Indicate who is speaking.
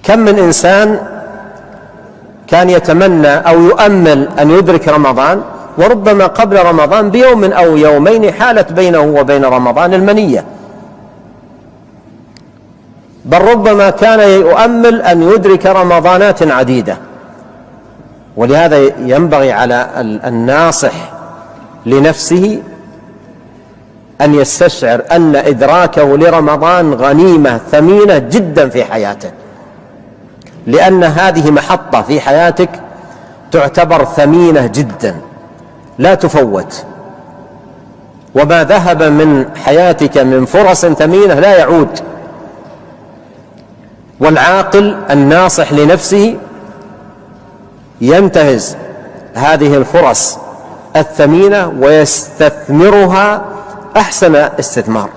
Speaker 1: كم من إنسان كان يتمنى أو يؤمل أن يدرك رمضان، وربما قبل رمضان بيوم أو يومين حالت بينه وبين رمضان المنية، بل ربما كان يؤمل أن يدرك رمضانات عديدة. ولهذا ينبغي على الناصح لنفسه أن يستشعر أن إدراكه لرمضان غنيمة ثمينة جدا في حياته، لأن هذه محطة في حياتك تعتبر ثمينة جدا لا تفوت، وما ذهب من حياتك من فرص ثمينة لا يعود. والعاقل الناصح لنفسه ينتهز هذه الفرص الثمينة ويستثمرها أحسن استثمار.